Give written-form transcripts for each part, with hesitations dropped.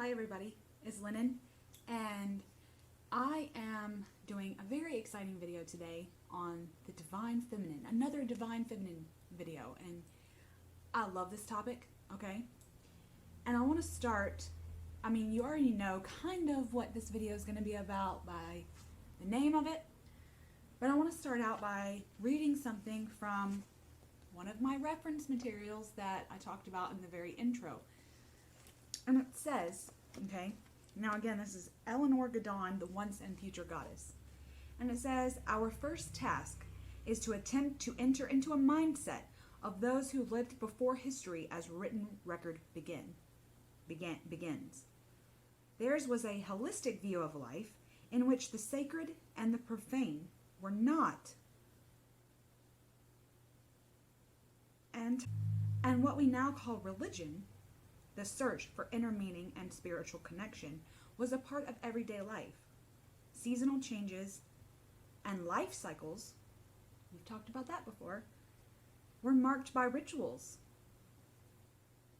Hi everybody, it's Lennon, and I am doing a very exciting video today on the Divine Feminine, another Divine Feminine video, and I love this topic, okay? And I want to start, you already know kind of what this video is going to be about by the name of it, but I want to start out by reading something from one of my reference materials that I talked about in the very intro. And it says, okay, now again, this is Eleanor Gadon, the once and future goddess. And it says, our first task is to attempt to enter into a mindset of those who lived before history as written record begins. Theirs was a holistic view of life in which the sacred and the profane were not. And what we now call religion, the search for inner meaning and spiritual connection, was a part of everyday life. Seasonal changes and life cycles, we've talked about that before, were marked by rituals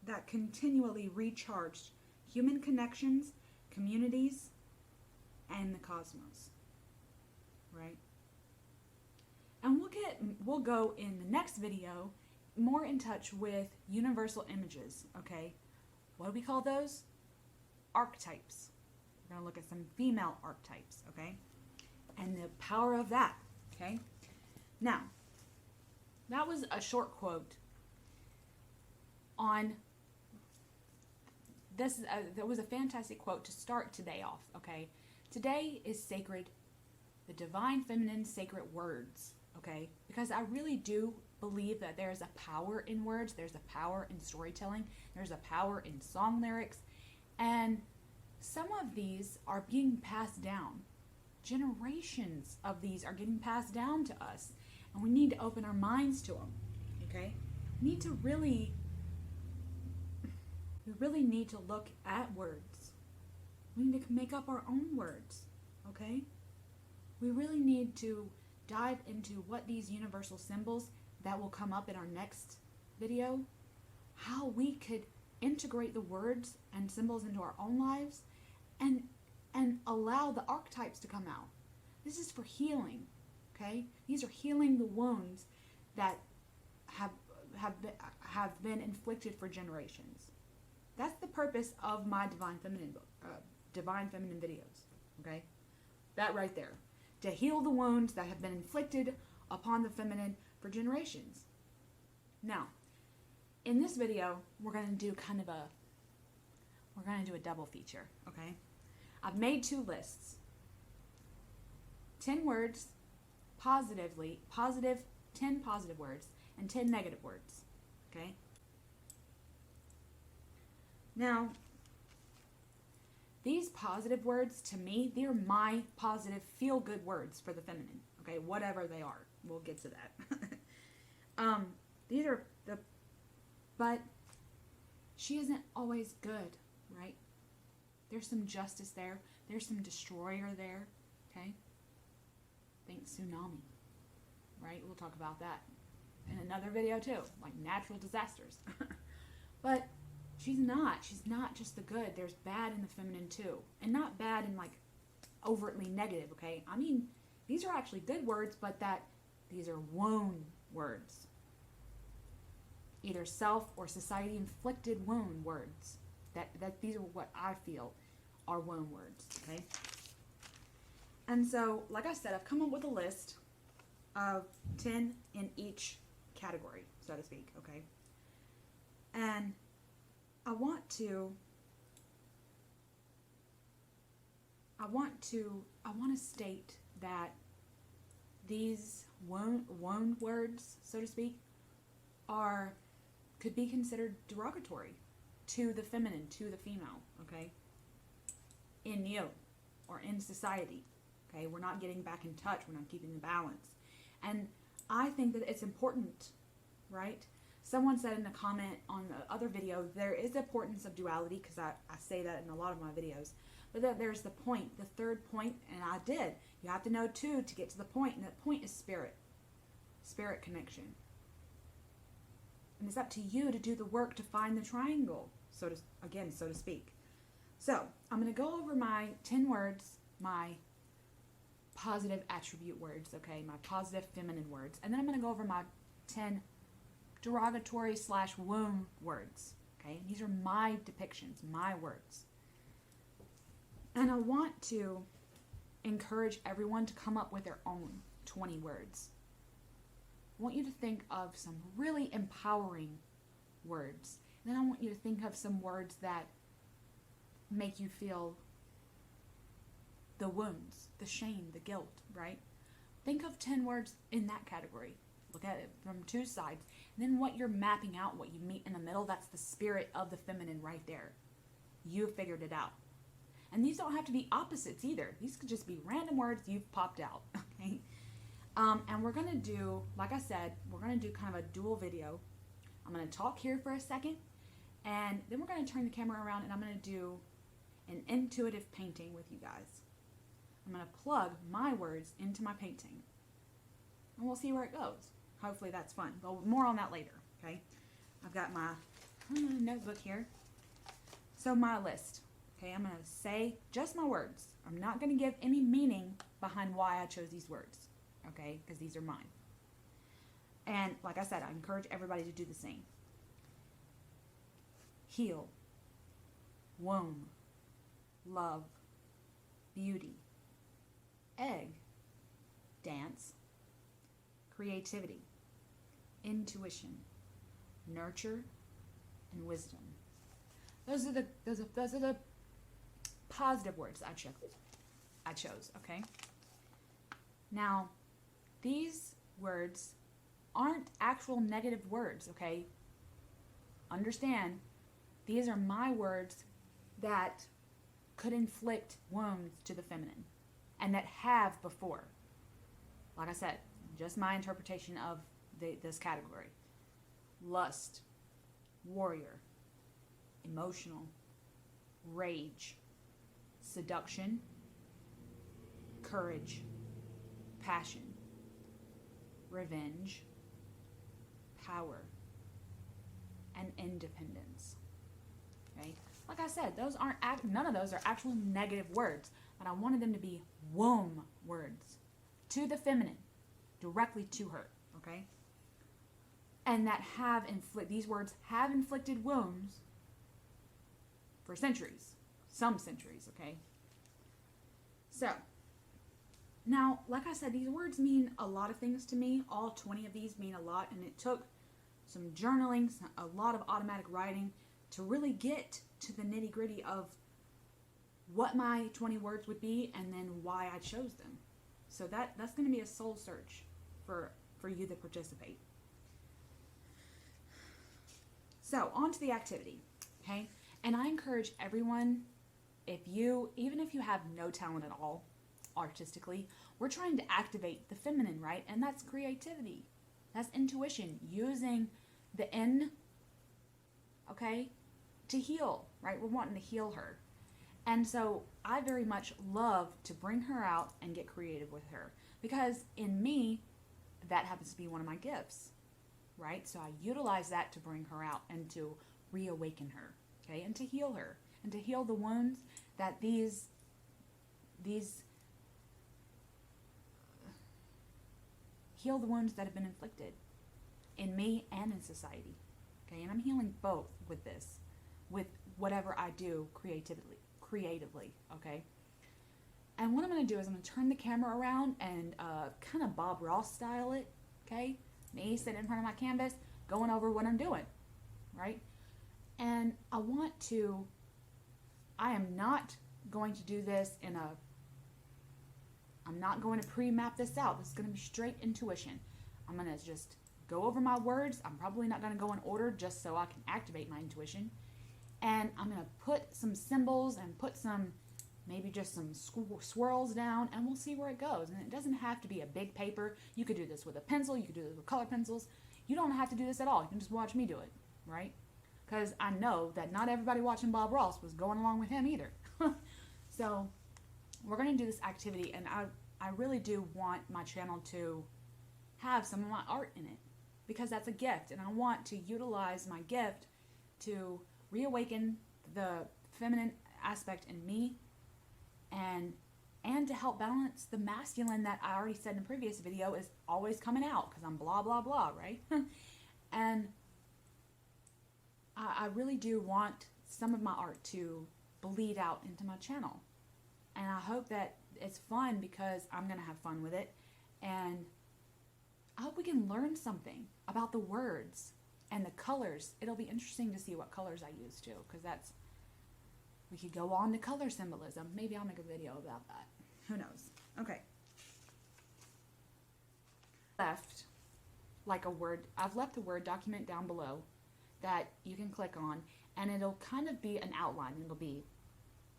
that continually recharged human connections, communities, and the cosmos. Right? And we'll go in the next video more in touch with universal images, okay? What do we call those? Archetypes. We're going to look at some female archetypes, okay? And the power of that, okay? Now, that was a short quote on this. That was a fantastic quote to start today off, okay? Today is sacred, the Divine Feminine sacred words, okay? Because I really do believe that there's a power in words, there's a power in storytelling, there's a power in song lyrics, and some of these are being passed down. Generations of these are getting passed down to us, and we need to open our minds to them, okay? We really need to look at words. We need to make up our own words, okay? We really need to dive into what these universal symbols that will come up in our next video, how we could integrate the words and symbols into our own lives and allow the archetypes to come out. This is for healing, okay? These are healing the wounds that have been inflicted for generations. That's the purpose of my Divine Feminine videos, okay? That right there. To heal the wounds that have been inflicted upon the feminine for generations. Now, in this video, we're going to do a double feature, okay? I've made two lists. 10 words, 10 positive words, and 10 negative words, okay? Now, these positive words, to me, they're my positive feel-good words for the feminine, okay? Whatever they are. We'll get to that. But she isn't always good, right? There's some justice there. There's some destroyer there, okay? Think tsunami, right? We'll talk about that in another video too, like natural disasters. But she's not just the good. There's bad in the feminine too. And not bad in like overtly negative, okay? These are actually good words, but these are wound words. Either self or society inflicted wound words. These are what I feel are wound words, okay? And so, like I said, I've come up with a list of 10 in each category, so to speak, okay? And I want to state that these wound words, so to speak, could be considered derogatory to the feminine, to the female, okay? In you or in society, okay? We're not getting back in touch. We're not keeping the balance. And I think that it's important, right? Someone said in a comment on the other video, there is importance of duality, because I say that in a lot of my videos, but that there's the point, the third point, and I did. You have to know two to get to the point, and that point is spirit connection. And it's up to you to do the work to find the triangle, so to speak. So I'm going to go over my 10 words, my positive attribute words, okay, my positive feminine words, and then I'm going to go over my 10 derogatory / womb words, okay? These are my depictions, my words. And I want to encourage everyone to come up with their own 20 words. I want you to think of some really empowering words. And then I want you to think of some words that make you feel the wounds, the shame, the guilt, right? Think of 10 words in that category. Look at it from two sides. And then what you're mapping out, what you meet in the middle, that's the spirit of the feminine right there. You figured it out. And these don't have to be opposites either. These could just be random words you've popped out, okay? And we're going to do, like I said, we're going to do kind of a dual video. I'm going to talk here for a second, and then we're going to turn the camera around, and I'm going to do an intuitive painting with you guys. I'm going to plug my words into my painting, and we'll see where it goes. Hopefully that's fun. But more on that later, okay? I've got my notebook here. So my list, okay? I'm going to say just my words. I'm not going to give any meaning behind why I chose these words, okay? Because these are mine. And like I said, I encourage everybody to do the same. Heal, womb, love, beauty, egg, dance, creativity, intuition, nurture, and wisdom. Those are the positive words I chose, okay? Now, these words aren't actual negative words, okay? Understand, these are my words that could inflict wounds to the feminine, and that have before. Like I said, just my interpretation of this category. Lust, warrior, emotional, rage, seduction, courage, passion, revenge, power, and independence. Okay? Like I said, none of those are actual negative words, but I wanted them to be womb words to the feminine, directly to her, okay? And that these words have inflicted wounds for centuries, some centuries, okay? So, now, like I said, these words mean a lot of things to me. All 20 of these mean a lot, and it took some journaling, a lot of automatic writing to really get to the nitty-gritty of what my 20 words would be and then why I chose them. So that's going to be a soul search for you that participate. So, on to the activity, okay? And I encourage everyone, even if you have no talent at all, artistically, we're trying to activate the feminine, right? And that's creativity. That's intuition, using the N, okay, to heal, right? We're wanting to heal her. And so I very much love to bring her out and get creative with her, because in me, that happens to be one of my gifts, right? So I utilize that to bring her out and to reawaken her, okay, and to heal her, and to heal the wounds that these heal the wounds that have been inflicted in me and in society, okay? And I'm healing both with this, with whatever I do creatively, okay? And what I'm going to do is I'm going to turn the camera around and kind of Bob Ross style it, okay? Me sitting in front of my canvas, going over what I'm doing, right? And I am not going to do this I'm not going to pre-map this out. This is going to be straight intuition. I'm going to just go over my words. I'm probably not going to go in order just so I can activate my intuition. And I'm going to put some symbols and put maybe just some swirls down, and we'll see where it goes. And it doesn't have to be a big paper. You could do this with a pencil. You could do this with color pencils. You don't have to do this at all. You can just watch me do it, right? Because I know that not everybody watching Bob Ross was going along with him either. So we're going to do this activity, and I really do want my channel to have some of my art in it, because that's a gift, and I want to utilize my gift to reawaken the feminine aspect in me, and to help balance the masculine that I already said in the previous video is always coming out because I'm blah blah blah, right? And I really do want some of my art to bleed out into my channel, and I hope that it's fun because I'm gonna have fun with it, and I hope we can learn something about the words and the colors. It'll be interesting to see what colors I use too, because we could go on to color symbolism. Maybe I'll make a video about that. Who knows? Okay. I've left a Word document down below that you can click on, and it'll kind of be an outline. It'll be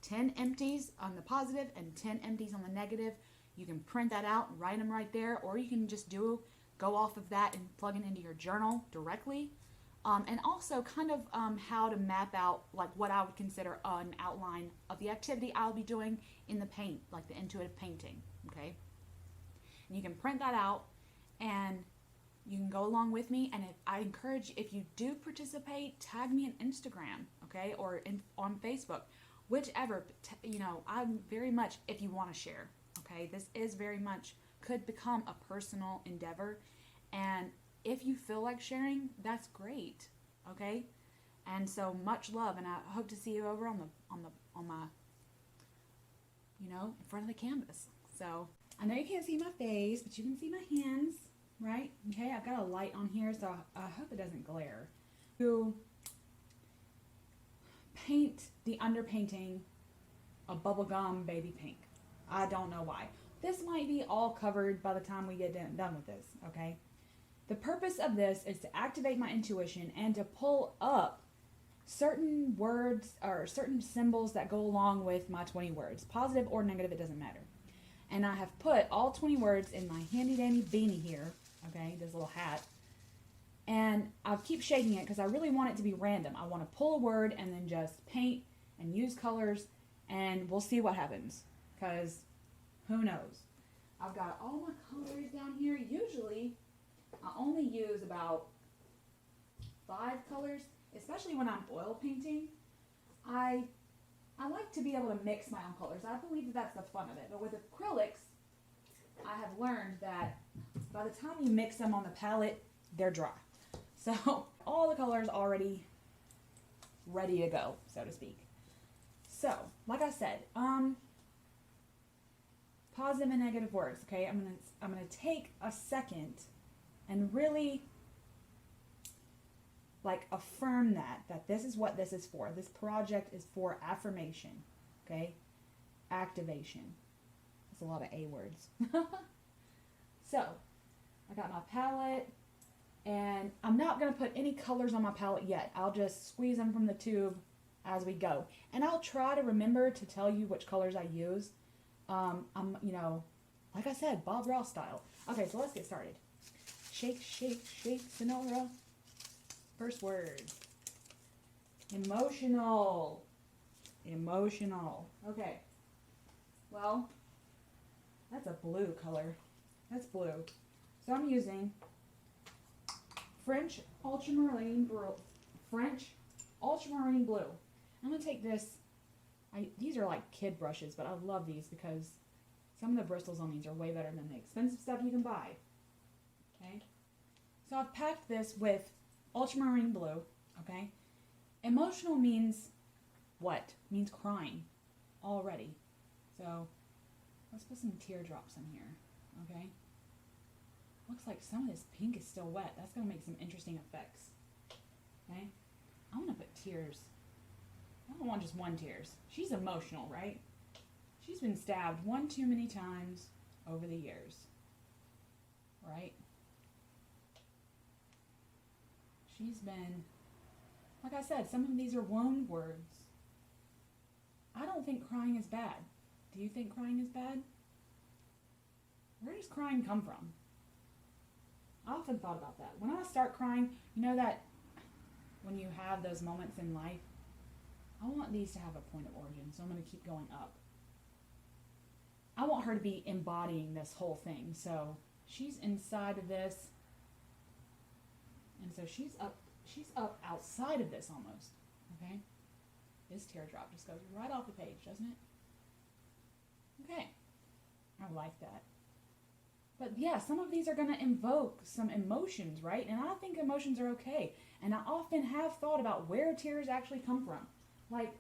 10 empties on the positive and 10 empties on the negative. You can print that out and write them right there, or you can just go off of that and plug it into your journal directly. And also kind of how to map out like what I would consider an outline of the activity I'll be doing in the paint, like the intuitive painting, okay? And you can print that out and you can go along with me. And I encourage, if you do participate, tag me on Instagram, okay? Or on Facebook, whichever, I'm very much, if you want to share, okay? This is very much, could become a personal endeavor. And if you feel like sharing, that's great, okay? And so much love, and I hope to see you over on my, in front of the canvas. So I know you can't see my face, but you can see my hands, right? Okay, I've got a light on here, so I hope it doesn't glare. To paint the underpainting a bubblegum baby pink. I don't know why. This might be all covered by the time we get done with this, okay? The purpose of this is to activate my intuition and to pull up certain words or certain symbols that go along with my 20 words. Positive or negative, it doesn't matter. And I have put all 20 words in my handy dandy beanie here, okay, this little hat. And I'll keep shaking it because I really want it to be random. I want to pull a word and then just paint and use colors, and we'll see what happens, because who knows. I've got all my colors down here. Usually I only use about 5 colors, especially when I'm oil painting. I like to be able to mix my own colors. I believe that that's the fun of it. But with acrylics, I have learned that by the time you mix them on the palette, they're dry. So all the colors already ready to go, so to speak. So, like I said, positive and negative words, okay? I'm gonna take a second and really like affirm that this is what this is for. This project is for affirmation, okay? Activation. That's a lot of A words. So, I got my palette, and I'm not going to put any colors on my palette yet. I'll just squeeze them from the tube as we go. And I'll try to remember to tell you which colors I use. Like I said, Bob Ross style. Okay, so let's get started. Shake, shake, shake, Sonora. First word. Emotional. Emotional. Okay. Well, that's a blue color. That's blue. So I'm using French ultramarine blue. I'm going to take this. These are like kid brushes, but I love these because some of the bristles on these are way better than the expensive stuff you can buy. Okay. So I've packed this with ultramarine blue. Okay. Emotional means what? Means crying already. So let's put some teardrops in here. Okay. Looks like some of this pink is still wet. That's going to make some interesting effects. Okay. I want to put tears. I don't want just one tears. She's emotional, right? She's been stabbed one too many times over the years. Right? She's been, like I said, some of these are wound words. I don't think crying is bad. Do you think crying is bad? Where does crying come from? I often thought about that. When I start crying, you know that when you have those moments in life, I want these to have a point of origin, so I'm going to keep going up. I want her to be embodying this whole thing. So she's inside of this, and so she's up outside of this almost. Okay? This teardrop just goes right off the page, doesn't it? Okay. I like that. But yeah, some of these are going to invoke some emotions, right? And I think emotions are okay. And I often have thought about where tears actually come from. Like,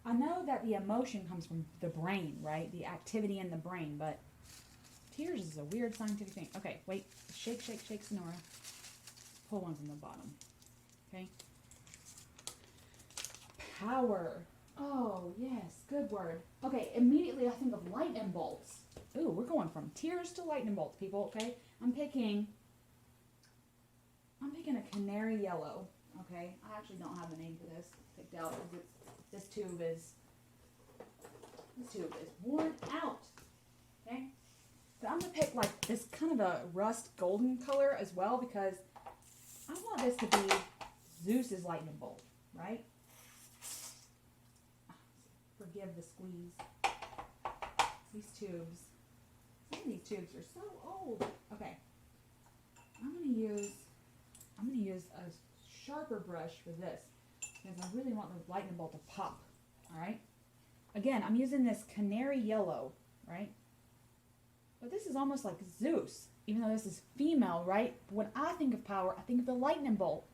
I know that the emotion comes from the brain, right? The activity in the brain, but tears is a weird scientific thing. Okay, wait. Shake, shake, shake, Sonora. Pull one from the bottom. Okay. Power. Oh, yes. Good word. Okay, immediately I think of lightning bolts. Ooh, we're going from tears to lightning bolts, people, okay? I'm picking a canary yellow, okay? I actually don't have a name for this picked out because this tube is worn out, okay? But I'm going to pick like this kind of a rust golden color as well because I want this to be Zeus's lightning bolt, right? Forgive the squeeze. These tubes. Some of these tubes are so old. Okay. I'm gonna use a sharper brush for this because I really want the lightning bolt to pop. Alright? Again, I'm using this canary yellow, right? But this is almost like Zeus, even though this is female, right? But when I think of power, I think of the lightning bolt.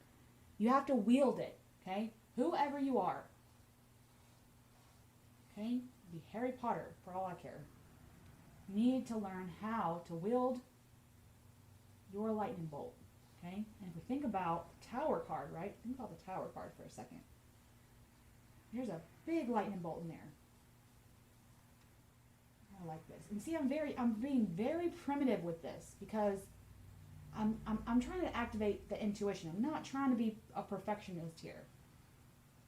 You have to wield it, okay? Whoever you are. Okay? Be Harry Potter for all I care. You need to learn how to wield your lightning bolt. Okay? And if we think about the Tower card, right? Think about the Tower card for a second. There's a big lightning bolt in there. I like this. And see, I'm being very primitive with this because I'm trying to activate the intuition. I'm not trying to be a perfectionist here.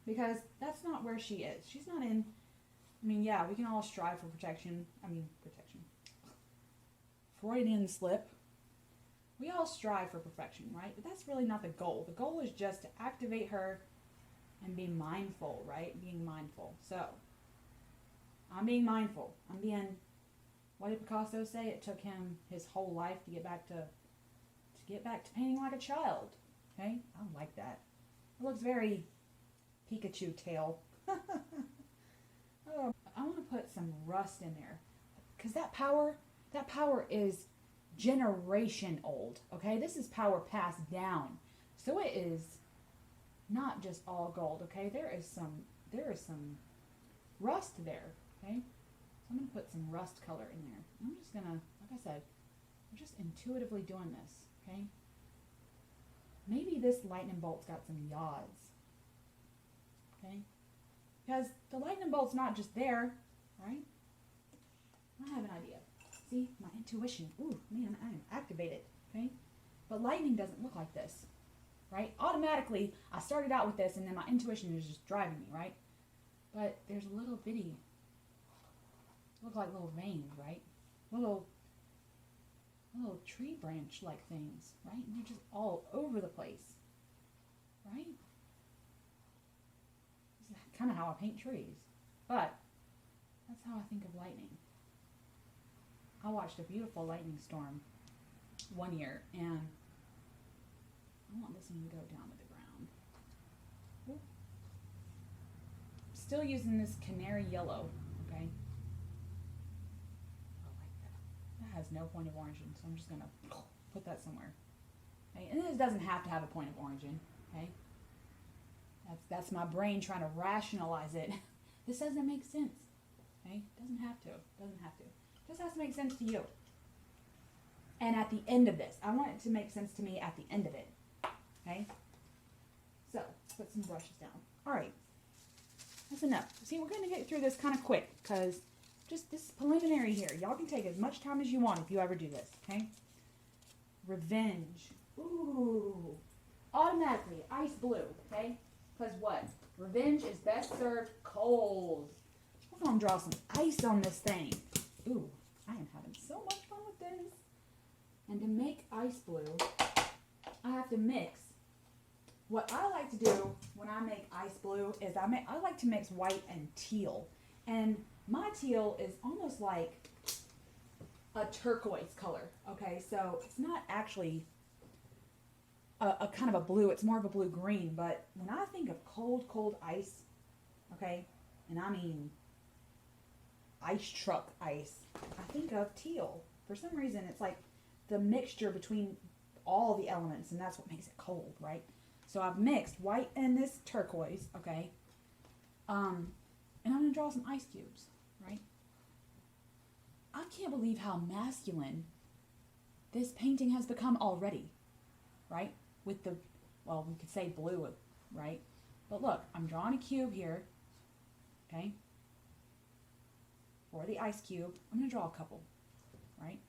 Because that's not where she is. She's not in. I mean, yeah, we can all strive for protection. Freudian slip. We all strive for perfection, right? But that's really not the goal. The goal is just to activate her and be mindful, right? Being mindful. So, I'm being mindful. What did Picasso say? It took him his whole life to get back to painting like a child. Okay? I like that. It looks very Pikachu tail. Oh, I want to put some rust in there because that power is generation old. Okay, this is power passed down, so it is not just all gold. Okay, there is some rust there. Okay, so I'm gonna put some rust color in there. I'm just gonna, like I said, I'm just intuitively doing this. Okay, maybe this lightning bolt's got some yaws. Okay. Because the lightning bolt's not just there, right? I have an idea. See, my intuition. Ooh, man, I am activated, okay? But lightning doesn't look like this, right? Automatically, I started out with this, and then my intuition is just driving me, right? But there's a little bitty, look like little veins, right? Little tree branch-like things, right? And they're just all over the place, right? Kind of how I paint trees, but that's how I think of lightning. I watched a beautiful lightning storm one year, and I want this one to go down to the ground. Ooh. Still using this canary yellow, okay? I like that. That has no point of origin, so I'm just gonna put that somewhere. Okay? And this doesn't have to have a point of origin, okay? That's my brain trying to rationalize it. This doesn't make sense. Okay? Doesn't have to. Just has to make sense to you. And at the end of this, I want it to make sense to me at the end of it. Okay? So, let's put some brushes down. Alright. That's enough. See, we're going to get through this kind of quick because just this preliminary here. Y'all can take as much time as you want if you ever do this. Okay? Revenge. Ooh. Automatically, ice blue. Okay? Because what? Revenge is best served cold. We're going to draw some ice on this thing. Ooh, I am having so much fun with this. And to make ice blue, I have to mix. What I like to do when I make ice blue is I like to mix white and teal. And my teal is almost like a turquoise color. Okay, so it's not actually a kind of a blue. It's more of a blue-green. But when I think of cold, cold ice, okay, and I mean ice truck ice, I think of teal. For some reason, it's like the mixture between all the elements, and that's what makes it cold, right? So I've mixed white and this turquoise, okay? And I'm going to draw some ice cubes, right? I can't believe how masculine this painting has become already, right? With the, well, we could say blue, right? But look, I'm drawing a cube here, okay? For the ice cube, I'm going to draw a couple, right?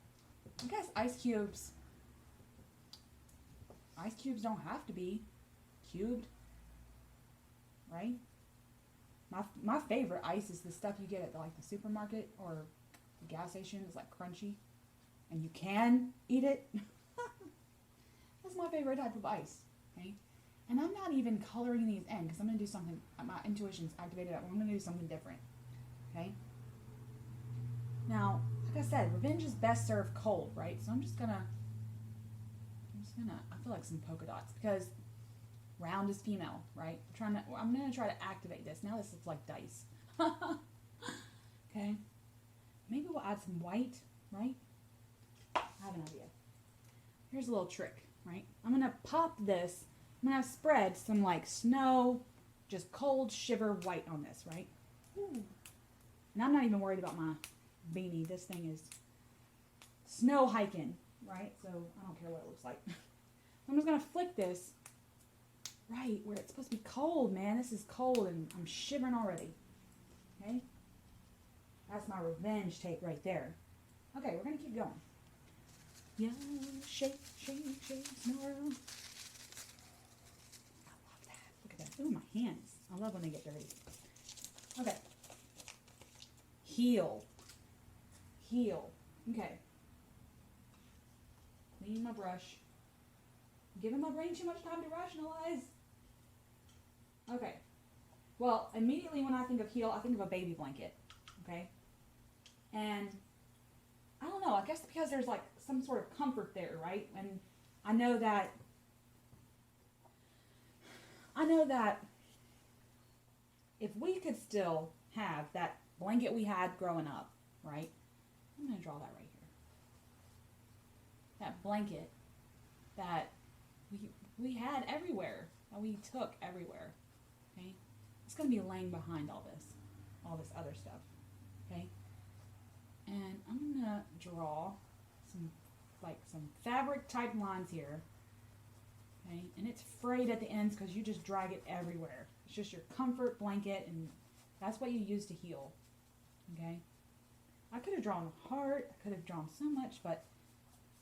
I guess ice cubes don't have to be cubed, right? My favorite ice is the stuff you get at like the supermarket or the gas station. It's like crunchy, and you can eat it. That's my favorite type of ice. Okay, and I'm not even coloring these in because I'm gonna do something. My intuition's activated. I'm gonna do something different. Okay. Now, like I said, revenge is best served cold, right? So I'm just gonna. I feel like some polka dots because round is female, right? I'm gonna try to activate this. Now this looks like dice. Okay. Maybe we'll add some white, right? I have an idea. Here's a little trick, right? I'm gonna pop this. I'm gonna spread some like snow, just cold shiver white on this, right? Ooh. And I'm not even worried about my beanie. This thing is snow hiking, right? So I don't care what it looks like. I'm just gonna flick this right where it's supposed to be cold, man. This is cold and I'm shivering already. Okay? That's my revenge tape right there. Okay, we're gonna keep going. Yeah, shake, shake, shake, snarl. I love that. Look at that. Ooh, my hands. I love when they get dirty. Okay. Heel. Heel. Okay. Clean my brush. Giving my brain too much time to rationalize. Okay. Well, immediately when I think of heel, I think of a baby blanket. Okay? And I don't know, I guess because there's like some sort of comfort there, right? And I know that if we could still have that blanket we had growing up, right? I'm going to draw that right here. That blanket that we had everywhere, that we took everywhere, okay? It's going to be laying behind all this other stuff, okay? And I'm going to draw some fabric type lines here, okay? And it's frayed at the ends because you just drag it everywhere. It's just your comfort blanket, and that's what you use to heal, okay? I could have drawn a heart, I could have drawn so much, but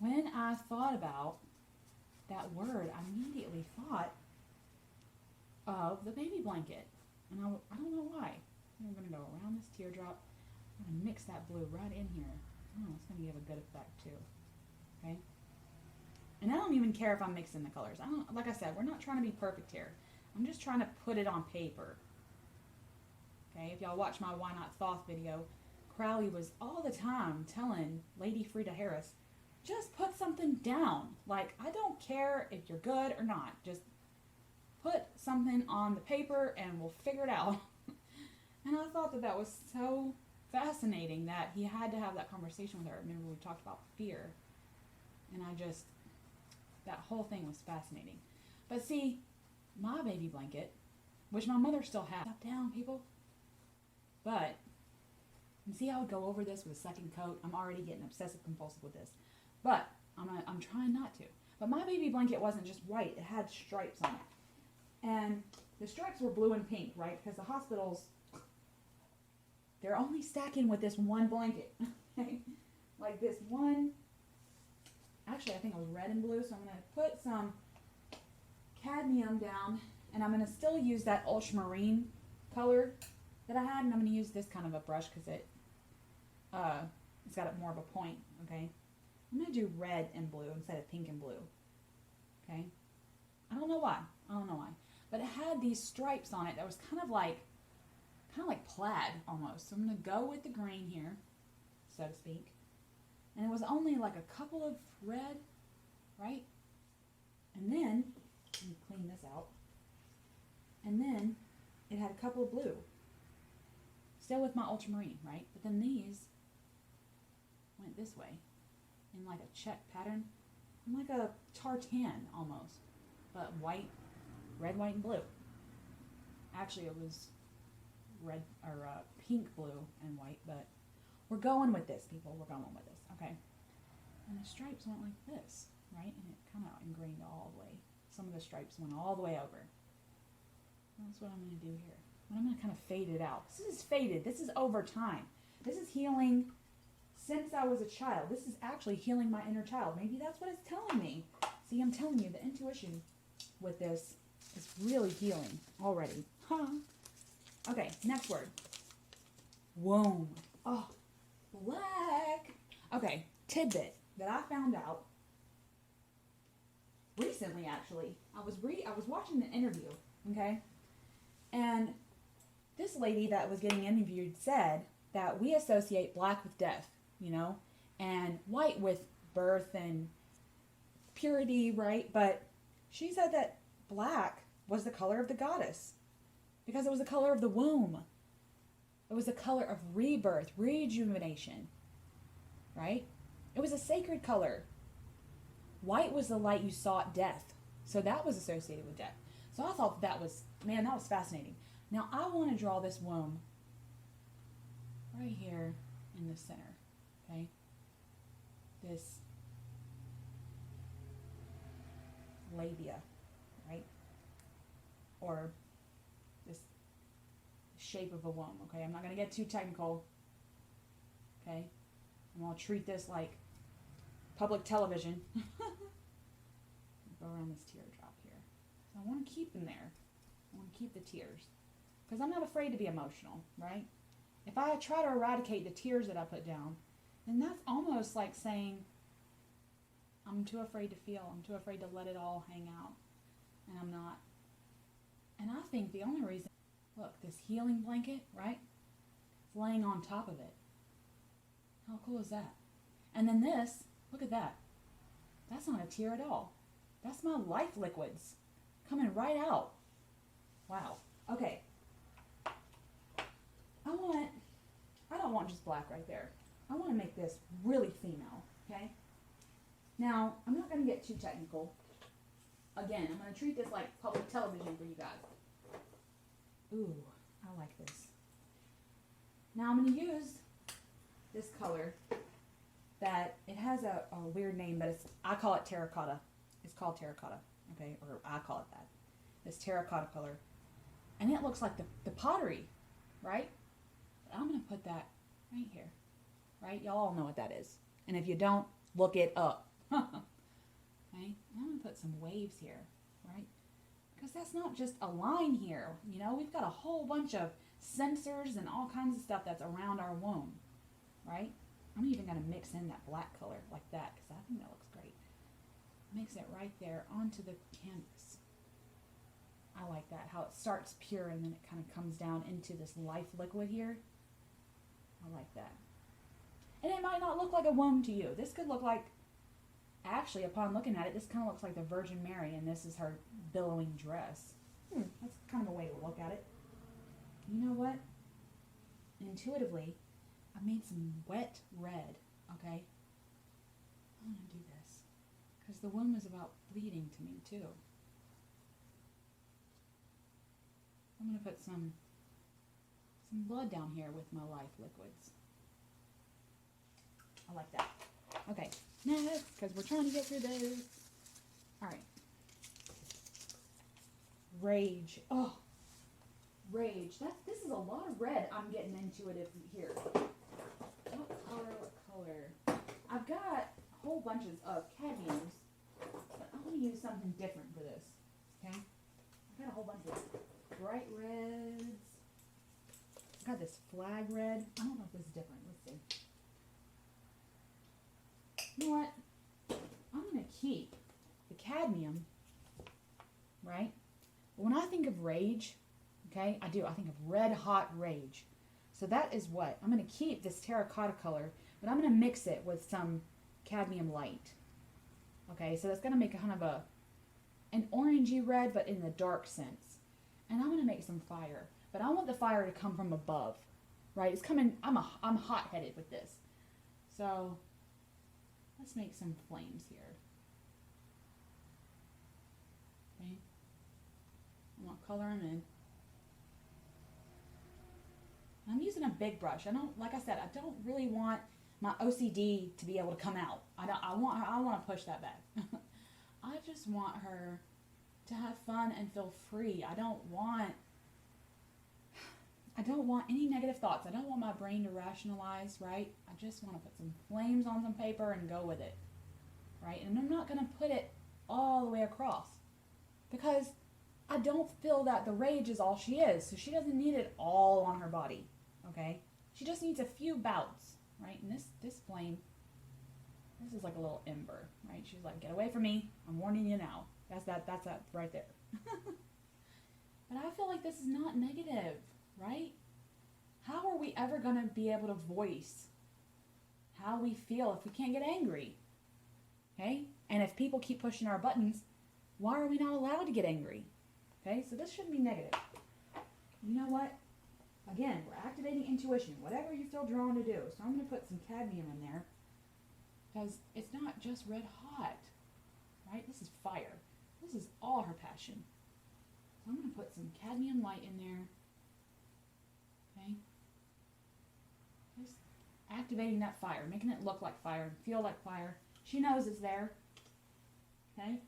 when I thought about that word, I immediately thought of the baby blanket. And I don't know why. I'm going to go around this teardrop. I'm going to mix that blue right in here. Oh, it's going to give a good effect too. Okay? And I don't even care if I'm mixing the colors. Like I said, we're not trying to be perfect here. I'm just trying to put it on paper. Okay? If y'all watch my Why Not Thoth video, Crowley was all the time telling Lady Frida Harris, just put something down. Like, I don't care if you're good or not. Just put something on the paper and we'll figure it out. And I thought that was so fascinating that he had to have that conversation with her. Remember we talked about fear. And that whole thing was fascinating. But see, my baby blanket, which my mother still has. Stop down, people. But, and see how I would go over this with a second coat? I'm already getting obsessive compulsive with this. But I'm trying not to. But my baby blanket wasn't just white. It had stripes on it. And the stripes were blue and pink, right? Because the hospitals, they're only stacking with this one blanket. Like this one. Actually, I think it was red and blue. So I'm going to put some cadmium down. And I'm going to still use that ultramarine color that I had. And I'm going to use this kind of a brush because it's got more of a point, okay? I'm going to do red and blue instead of pink and blue. Okay? I don't know why. But it had these stripes on it that was kind of like plaid almost. So I'm going to go with the green here, so to speak. And it was only like a couple of red, right? And then Let me clean this out. And then it had a couple of blue. Still with my ultramarine, right? But then these went this way in like a check pattern, in like a tartan almost, but white, red, white, and blue. Actually, it was red or pink, blue, and white, but we're going with this, people. We're going with this, okay? And the stripes went like this, right? And it kind of ingrained all the way. Some of the stripes went all the way over. That's what I'm going to do here. And I'm going to kind of fade it out. This is faded. This is over time. This is healing since I was a child. This is actually healing my inner child. Maybe that's what it's telling me. See, I'm telling you, the intuition with this is really healing already. Huh. Okay, next word. Womb. Oh, black. Okay, tidbit that I found out recently, actually. I was watching an interview, okay? And this lady that was getting interviewed said that we associate black with death, you know, and white with birth and purity, right? But she said that black was the color of the goddess because it was the color of the womb. It was the color of rebirth, rejuvenation, right? It was a sacred color. White was the light you saw at death. So that was associated with death. So I thought that was, man, that was fascinating. Now I want to draw this womb right here in the center, okay? This labia, right? Or this shape of a womb, okay? I'm not going to get too technical, okay? I'm going to treat this like public television. Go around this teardrop here. So I want to keep them there. I want to keep the tears. Because I'm not afraid to be emotional, right? If I try to eradicate the tears that I put down, then that's almost like saying, I'm too afraid to feel. I'm too afraid to let it all hang out. And I'm not. And I think the only reason, look, this healing blanket, right? It's laying on top of it. How cool is that? And then this, look at that. That's not a tear at all. That's my life liquids coming right out. Wow. Okay. I don't want just black right there. I want to make this really female, okay? Now, I'm not going to get too technical. Again, I'm going to treat this like public television for you guys. Ooh, I like this. Now I'm going to use this color that it has a weird name, but I call it terracotta. It's called terracotta, okay? Or I call it that. This terracotta color. And it looks like the pottery, right? But I'm going to put that right here, right? Y'all all know what that is. And if you don't, look it up. Okay? And I'm going to put some waves here, right? Because that's not just a line here. You know, we've got a whole bunch of sensors and all kinds of stuff that's around our womb, right? I'm even going to mix in that black color like that because I think that looks great. Mix it right there onto the canvas. I like that, how it starts pure and then it kind of comes down into this life liquid here. I like that. And it might not look like a womb to you. This could look like, actually, upon looking at it, this kind of looks like the Virgin Mary and this is her billowing dress. That's kind of a way to look at it. You know what? Intuitively, I made some wet red, okay? I want to do this because the womb is about bleeding to me too. I'm going to put some blood down here with my life liquids. I like that. Okay, next, because we're trying to get through this. All right. Rage. Oh, rage. This is a lot of red I'm getting intuitive here. What color? I've got whole bunches of cadmiums, but I want to use something different for this, okay? I've got a whole bunch of bright reds. I've got this flag red. I don't know if this is different. Let's see. You know what? I'm going to keep the cadmium, right? But when I think of rage, okay, I think of red hot rage. So that is what? I'm going to keep this terracotta color, but I'm going to mix it with some cadmium light. Okay, so that's going to make a kind of a an orangey red, but in the dark sense. And I'm going to make some fire. But I want the fire to come from above, right? It's coming, I'm hot-headed with this. So let's make some flames here. Okay. I'm going to color them in. I'm using a big brush. Like I said, I don't really want my OCD to be able to come out. I want to push that back. I just want her to have fun and feel free. I don't want any negative thoughts. I don't want my brain to rationalize, right? I just want to put some flames on some paper and go with it, right? And I'm not going to put it all the way across because I don't feel that the rage is all she is. So she doesn't need it all on her body, okay? She just needs a few bouts, right? And this flame, this is like a little ember, right? She's like, get away from me. I'm warning you now. That's that right there. But I feel like this is not negative, right? How are we ever going to be able to voice how we feel if we can't get angry? Okay? And if people keep pushing our buttons, why are we not allowed to get angry? Okay? So this shouldn't be negative. You know what? Again, we're activating intuition, whatever you feel drawn to do. So I'm going to put some cadmium in there because it's not just red hot, right? This is fire. This is all her passion. So I'm going to put some cadmium light in there. Okay? Just activating that fire, making it look like fire and feel like fire. She knows it's there. Okay?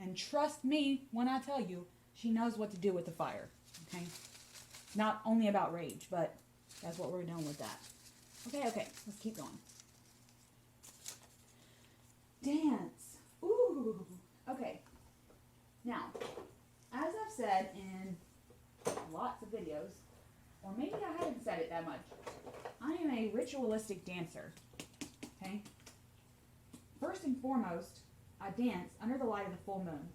And trust me when I tell you, she knows what to do with the fire. Okay? Not only about rage, but that's what we're doing with that. Okay, let's keep going. Dance. Ooh. Okay. Now, as I've said in lots of videos, or maybe I haven't said it that much, I am a ritualistic dancer. Okay? First and foremost, I dance under the light of the full moon.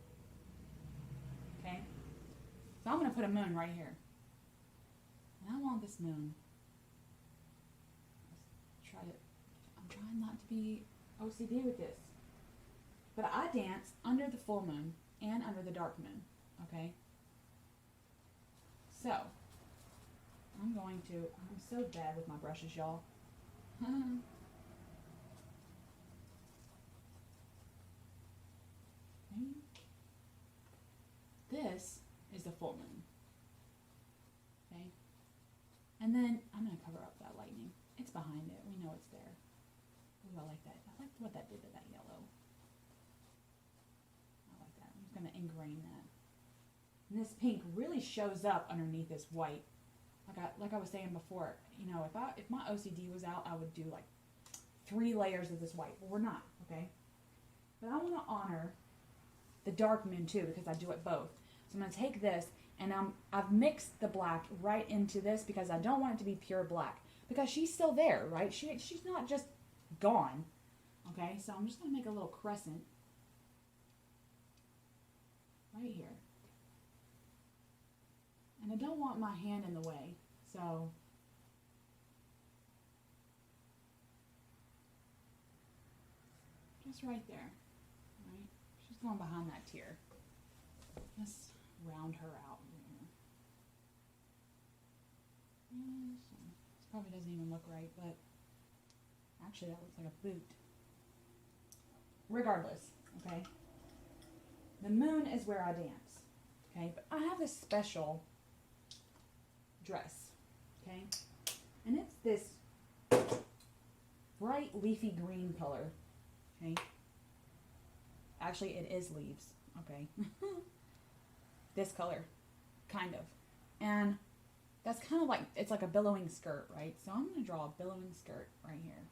Okay? So I'm going to put a moon right here. And I want this moon. I'm trying not to be OCD with this. But I dance under the full moon and under the dark moon. Okay? So, I'm so bad with my brushes, y'all. Okay. This is the full moon. Okay? And then I'm going to cover up that lightning. It's behind it. We know it's there. Ooh, I like that. I like what that did to that yellow. I like that. I'm just going to ingrain that. And this pink really shows up underneath this white. Like I was saying before, you know, if my OCD was out, I would do like 3 layers of this white. But we're not, okay? But I want to honor the dark moon too because I do it both. So I'm going to take this and I've mixed the black right into this because I don't want it to be pure black because she's still there, right? She's not just gone, okay? So I'm just going to make a little crescent right here. And I don't want my hand in the way, so just right there, right? She's going behind that tear. Just round her out here. This probably doesn't even look right, but actually that looks like a boot. Regardless, okay? The moon is where I dance, okay? But I have this special dress, okay? And it's this bright leafy green color, okay? Actually, it is leaves, okay? This color, kind of. And that's kind of like, it's like a billowing skirt, right? So I'm going to draw a billowing skirt right here.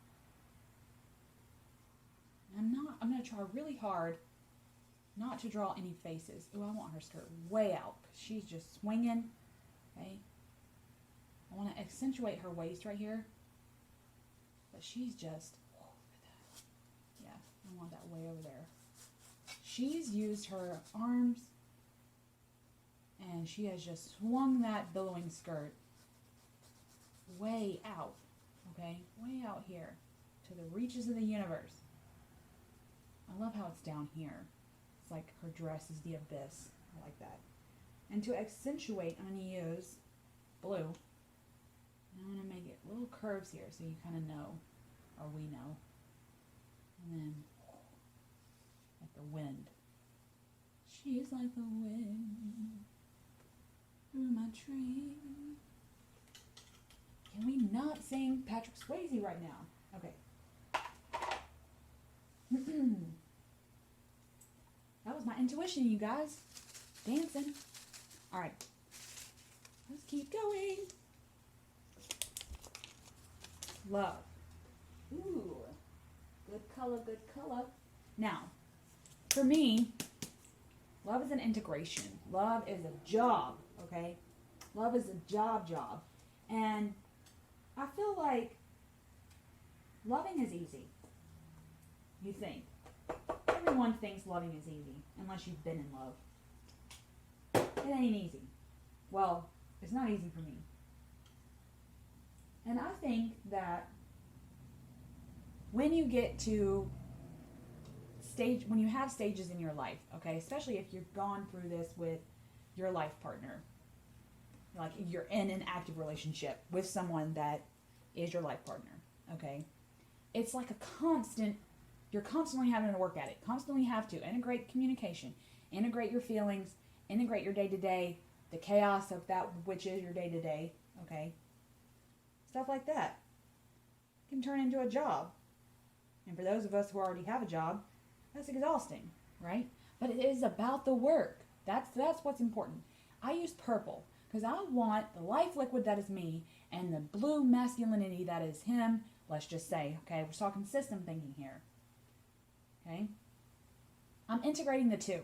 And I'm going to try really hard not to draw any faces. Oh, I want her skirt way out because she's just swinging, okay? I want to accentuate her waist right here. But she's just, oh, look at that. Yeah, I want that way over there. She's used her arms and she has just swung that billowing skirt way out, okay? Way out here to the reaches of the universe. I love how it's down here. It's like her dress is the abyss. I like that. And to accentuate, I'm going to use blue. And I'm going to make it little curves here so you kind of know, or we know. And then, like the wind. She's like the wind through my tree. Can we not sing Patrick Swayze right now? Okay. That was my intuition, you guys. Dancing. All right. Let's keep going. Love. Ooh. Good color, good color. Now, for me, love is an integration. Love is a job, okay? Love is a job. And I feel like loving is easy. You think. Everyone thinks loving is easy, unless you've been in love. It ain't easy. Well, it's not easy for me. And I think that when you get to when you have stages in your life, okay, especially if you've gone through this with your life partner, like you're in an active relationship with someone that is your life partner, okay, it's like a constant, you're constantly having to work at it, constantly have to integrate communication, integrate your feelings, integrate your day-to-day, the chaos of that which is your day-to-day, okay, stuff like that can turn into a job. And for those of us who already have a job, that's exhausting, right? But it is about the work. That's what's important. I use purple because I want the life liquid that is me and the blue masculinity that is him, let's just say, okay? We're talking system thinking here, okay? I'm integrating the two,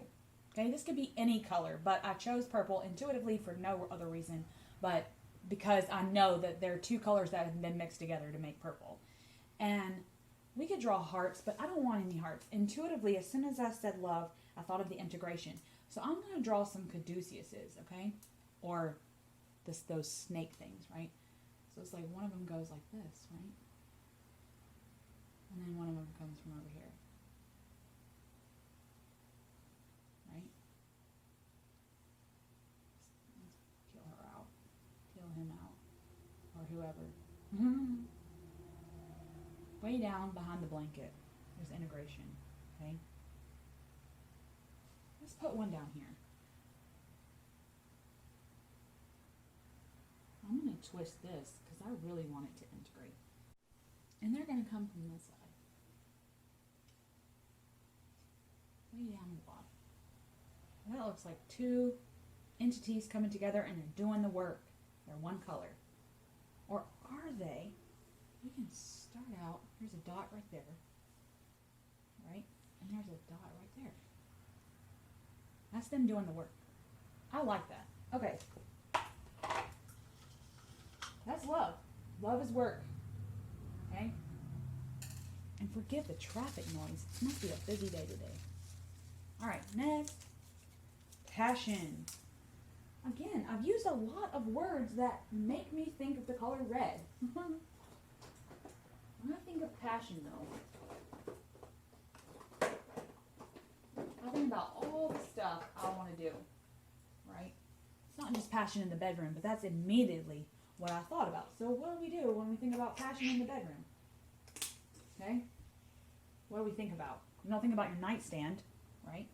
okay? This could be any color, but I chose purple intuitively for no other reason, but because I know that there are two colors that have been mixed together to make purple. And we could draw hearts, but I don't want any hearts. Intuitively, as soon as I said love, I thought of the integration. So I'm going to draw some caduceuses, okay? Or those snake things, right? So it's like one of them goes like this, right? And then one of them comes from over here. Right? Let's kill her out. Kill him out. Or whoever. Way down behind the blanket, there's integration, okay? Let's put one down here. I'm going to twist this because I really want it to integrate. And they're going to come from this side. Way down the bottom. That looks like two entities coming together and they're doing the work. They're one color. Or are they? We can start out, there's a dot right there, right? And there's a dot right there. That's them doing the work. I like that. Okay. That's love. Love is work. Okay? And forgive the traffic noise. It must be a busy day today. Alright, next. Passion. Again, I've used a lot of words that make me think of the color red. When I think of passion, though, I think about all the stuff I want to do, right? It's not just passion in the bedroom, but that's immediately what I thought about. So what do we do when we think about passion in the bedroom? Okay? What do we think about? You don't think about your nightstand, right?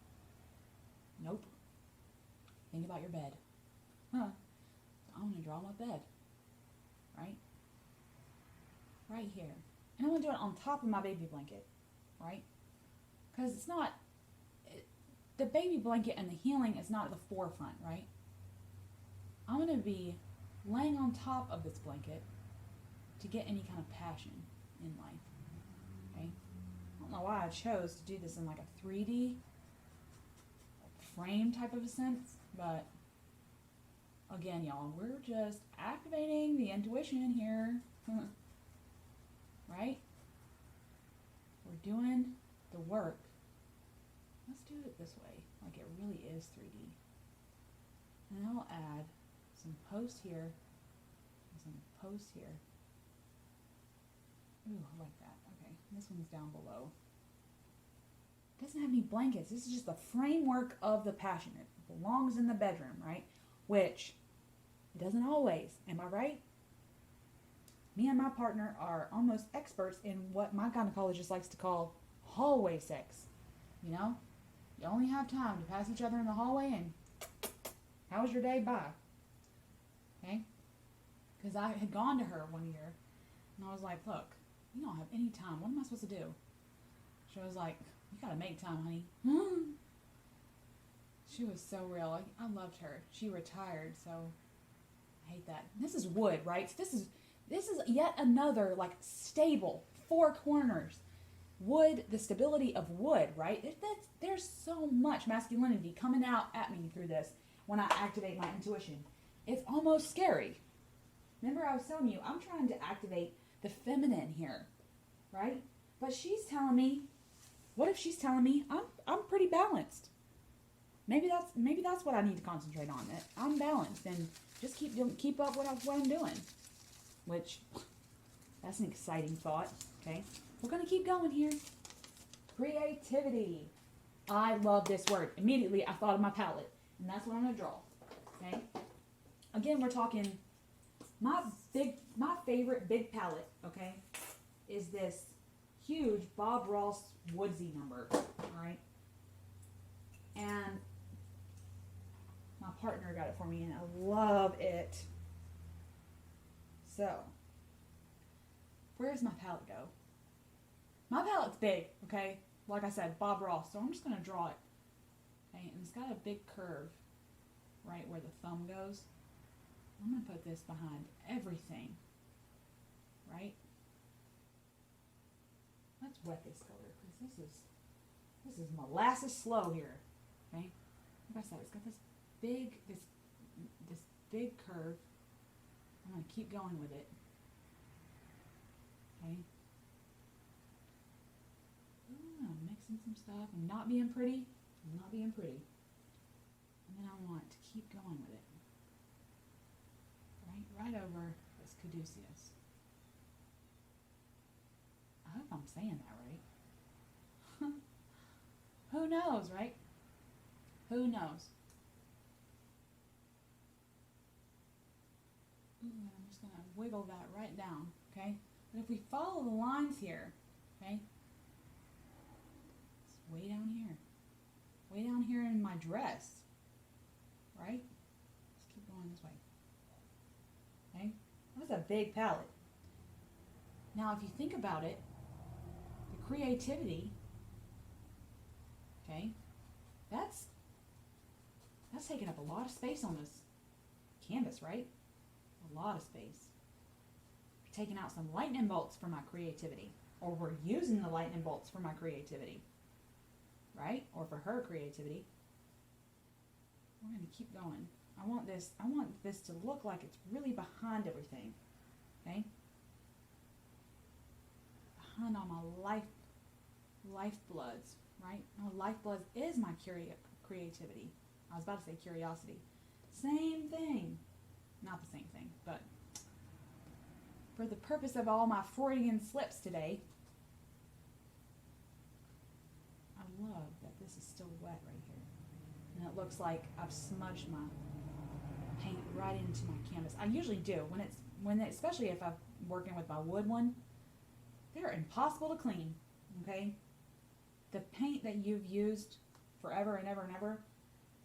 Nope. Think about your bed. Huh. So I'm going to draw my bed, right? Right here. And I'm going to do it on top of my baby blanket, right? Because it's not, the baby blanket and the healing is not at the forefront, right? I'm going to be laying on top of this blanket to get any kind of passion in life, okay? I don't know why I chose to do this in like a 3D frame type of a sense, but again, y'all, we're just activating the intuition here. Right? We're doing the work. Let's do it this way, like it really is 3D. And I'll add some post here, and some post here. Ooh, I like that. Okay, this one's down below. It doesn't have any blankets. This is just the framework of the passion. It belongs in the bedroom, right? Which it doesn't always. Am I right? Me and my partner are almost experts in what my gynecologist likes to call hallway sex. You know? You only have time to pass each other in the hallway and how was your day? Bye. Okay? Because I had gone to her one year and I was like, look, you don't have any time. What am I supposed to do? She was like, you gotta make time, honey. She was so real. I loved her. She retired, so I hate that. This is wood, right? So this is yet another like stable, four corners. Wood, the stability of wood, right? There's so much masculinity coming out at me through this when I activate my intuition. It's almost scary. Remember I was telling you, I'm trying to activate the feminine here, right? But she's telling me, what if she's telling me I'm pretty balanced? Maybe that's what I need to concentrate on. That I'm balanced and just keep up what I'm doing. Which, that's an exciting thought. Okay, we're gonna keep going here. Creativity. I love this word. Immediately, I thought of my palette, and that's what I'm gonna draw. Okay. Again, we're talking. My favorite big palette. Okay, is this huge Bob Ross Woodsy number. All right, and my partner got it for me, and I love it. So, where does my palette go? My palette's big, okay? Like I said, Bob Ross. So I'm just going to draw it. Okay, and it's got a big curve right where the thumb goes. I'm going to put this behind everything, right? Let's wet this color because this is molasses slow here, okay? Like I said, it's got this big curve. I'm going to keep going with it. Okay. Ooh, I'm mixing some stuff. I'm not being pretty. And then I want to keep going with it. Right over this caduceus. I hope I'm saying that right. Who knows, right? Who knows? Ooh, I'm just going to wiggle that right down, okay? But if we follow the lines here, okay? It's way down here. Way down here in my dress, right? Let's keep going this way. Okay? That's a big palette. Now, if you think about it, the creativity, okay, that's taking up a lot of space on this canvas, right? A lot of space. We're taking out some lightning bolts for my creativity, or we're using the lightning bolts for my creativity, right? Or for her creativity. We're going to keep going. I want this to look like it's really behind everything, okay? Behind all my lifebloods, right? My lifeblood is my creativity. I was about to say curiosity. Same thing. Not the same thing, but for the purpose of all my Freudian slips today, I love that this is still wet right here. And it looks like I've smudged my paint right into my canvas. I usually do. Especially if I'm working with my wood one, they're impossible to clean, okay? The paint that you've used forever and ever and ever,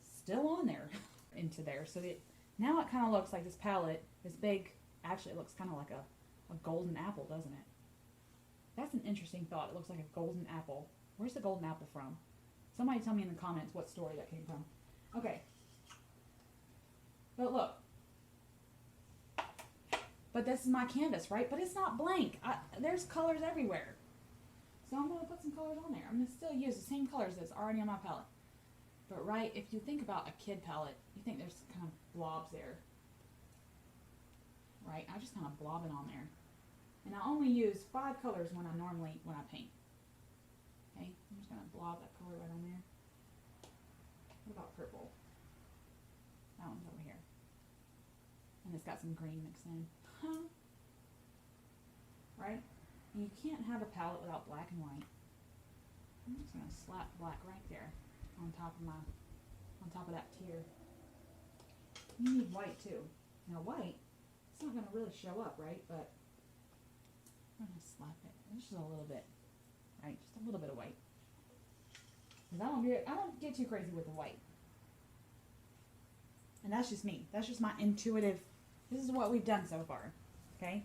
still on there, into there. So that now it kind of looks like this palette, this big, actually it looks kind of like a golden apple, doesn't it? That's an interesting thought. It looks like a golden apple. Where's the golden apple from? Somebody tell me in the comments what story that came from. Okay. But look. But this is my canvas, right? But it's not blank. There's colors everywhere. So I'm going to put some colors on there. I'm going to still use the same colors that's already on my palette. But right, if you think about a kid palette, you think there's kind of blobs there. Right? I just kind of blob it on there. And I only use 5 colors when I paint. Okay? I'm just going to blob that color right on there. What about purple? That one's over here. And it's got some green mixed in. Right? And you can't have a palette without black and white. I'm just gonna slap black right there on top of that tear. You need white too. Now white, it's not gonna really show up, right? But I'm gonna slap it just a little bit, right? Just a little bit of white. Cause I don't get too crazy with the white. And that's just me. That's just my intuitive. This is what we've done so far. Okay?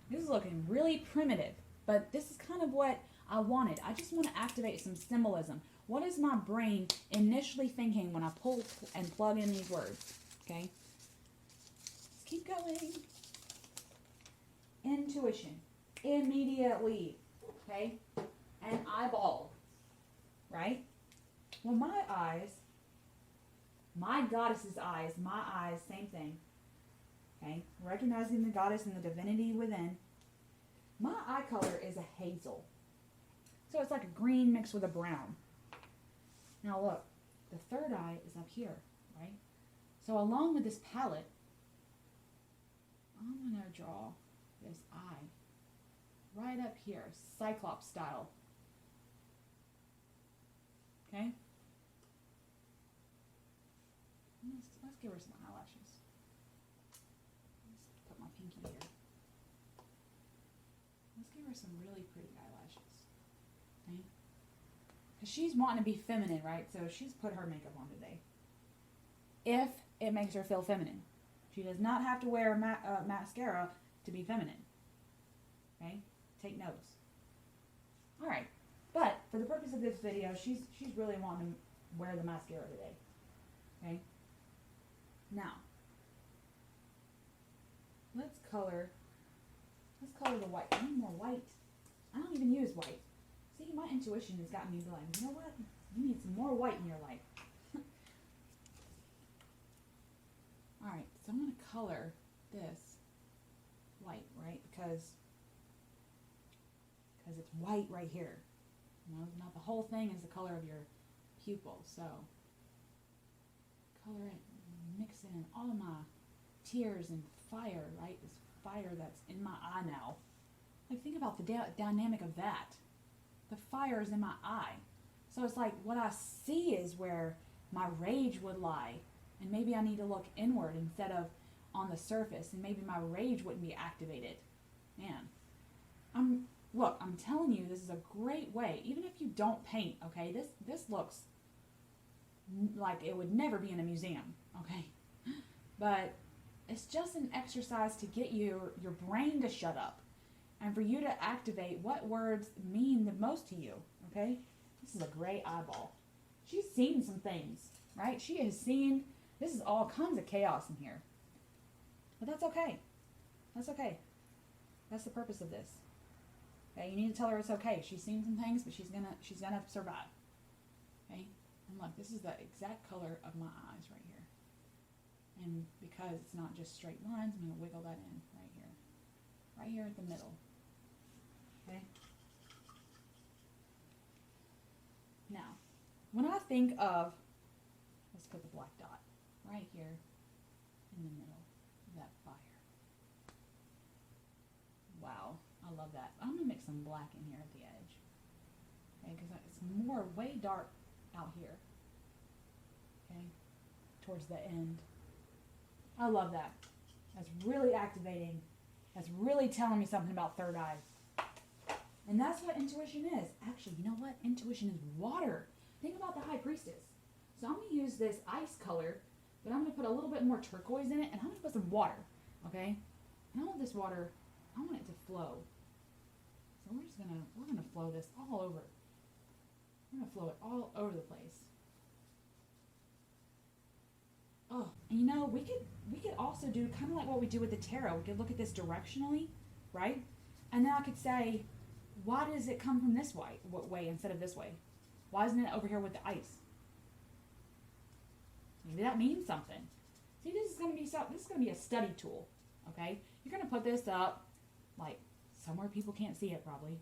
This is looking really primitive, but this is kind of what I wanted. I just want to activate some symbolism. What is my brain initially thinking when I pull and plug in these words? Okay? Let's keep going. Intuition. Immediately. Okay? And eyeball. Right? Well, my eyes, my goddess's eyes, my eyes, same thing. Okay? Recognizing the goddess and the divinity within. My eye color is a hazel. So it's like a green mixed with a brown. Now look, the third eye is up here, right? So along with this palette, I'm going to draw this eye right up here, Cyclops style. Okay? Let's give her some eyelashes. Let's put my pinky here. Let's give her some really pretty eyelashes. Okay? Because she's wanting to be feminine, right? So she's put her makeup on today. If it makes her feel feminine. She does not have to wear mascara to be feminine. Okay? Take notes. Alright. But for the purpose of this video, she's really wanting to wear the mascara today. Okay? Now, let's color the white. I need more white. I don't even use white. See, my intuition has gotten me to like, you know what? You need some more white in your life. Alright, so I'm going to color this white, right? Because it's white right here. You know, not the whole thing is the color of your pupil. So, color it, mix it in all of my tears and fire, right? This fire that's in my eye now. Like, think about the dynamic of that. The fire is in my eye. So it's like what I see is where my rage would lie. And maybe I need to look inward instead of on the surface. And maybe my rage wouldn't be activated. Man, I'm telling you, this is a great way. Even if you don't paint, okay? This looks like it would never be in a museum, okay? But it's just an exercise to get your brain to shut up and for you to activate what words mean the most to you, okay? This is a great eyeball. She's seen some things, right? She has seen, this is all kinds of chaos in here. But that's okay. That's okay. That's the purpose of this. Okay, you need to tell her it's okay. She's seen some things, but she's gonna survive. Okay? And look, this is the exact color of my eyes right here. And because it's not just straight lines, I'm gonna wiggle that in right here. Right here at the middle. Okay? Now, when I think of, let's put the black dot right here in the middle of that fire. Wow, I love that. I'm going to mix some black in here at the edge. Okay, because it's way dark out here. Okay, towards the end. I love that. That's really activating. That's really telling me something about third eye. And that's what intuition is. Actually, you know what? Intuition is water. Think about the High Priestess. So I'm going to use this ice color, but I'm going to put a little bit more turquoise in it, and I'm going to put some water. Okay? And I want this water, I want it to flow. So we're gonna flow this all over. We're gonna flow it all over the place. Oh, and you know, we could also do kind of like what we do with the tarot. We could look at this directionally, right? And then I could say, why does it come from this way instead of this way? Why isn't it over here with the ice? Maybe that means something. See, this is gonna be a study tool. Okay, you're gonna put this up, like somewhere people can't see it probably,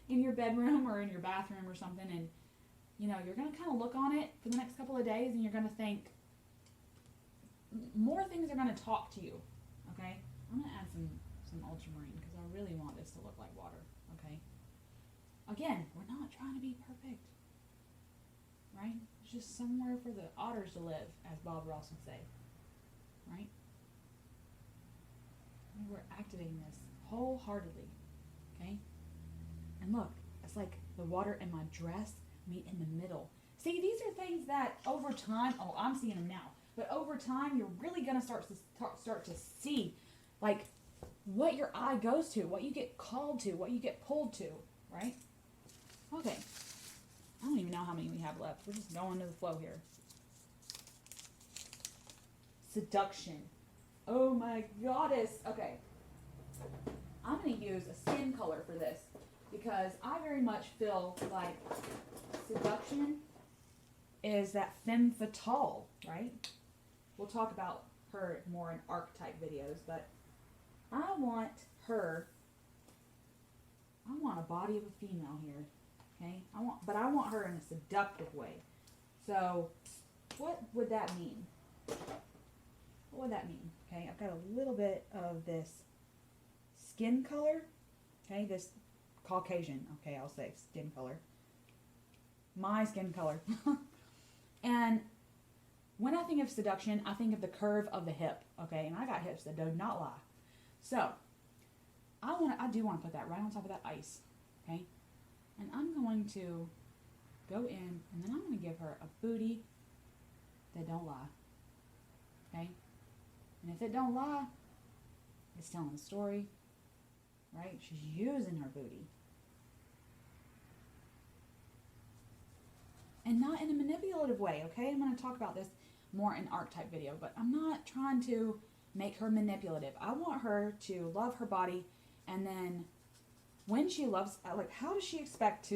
in your bedroom or in your bathroom or something, and you know you're gonna kind of look on it for the next couple of days, and you're gonna think more things are gonna talk to you. Okay, I'm gonna add some ultramarine because I really want this to look like water. Okay. Again, we're not trying to be perfect, right? It's just somewhere for the otters to live, as Bob Ross would say, right? And we're activating this wholeheartedly, okay? And look, it's like the water and my dress meet in the middle. See, these are things that over time, oh, I'm seeing them now, but over time, you're really going to start to see, like, what your eye goes to, what you get called to, what you get pulled to, right? Okay. I don't even know how many we have left. We're just going to the flow here. Seduction. Oh my goddess. Okay. I'm going to use a skin color for this because I very much feel like seduction is that femme fatale, right? We'll talk about her more in archetype videos, but I want a body of a female here, okay? But I want her in a seductive way. So, what would that mean? What would that mean? Okay, I've got a little bit of this skin color, okay, this Caucasian, okay, I'll say skin color. My skin color. And when I think of seduction, I think of the curve of the hip, okay? And I got hips that do not lie. So, I do want to put that right on top of that ice, okay? And I'm going to go in, and then I'm going to give her a booty that don't lie, okay? And if it don't lie, it's telling a story, right? She's using her booty. And not in a manipulative way, okay? I'm going to talk about this more in archetype video, but I'm not trying to make her manipulative. I want her to love her body, and then when she loves, like, how does she expect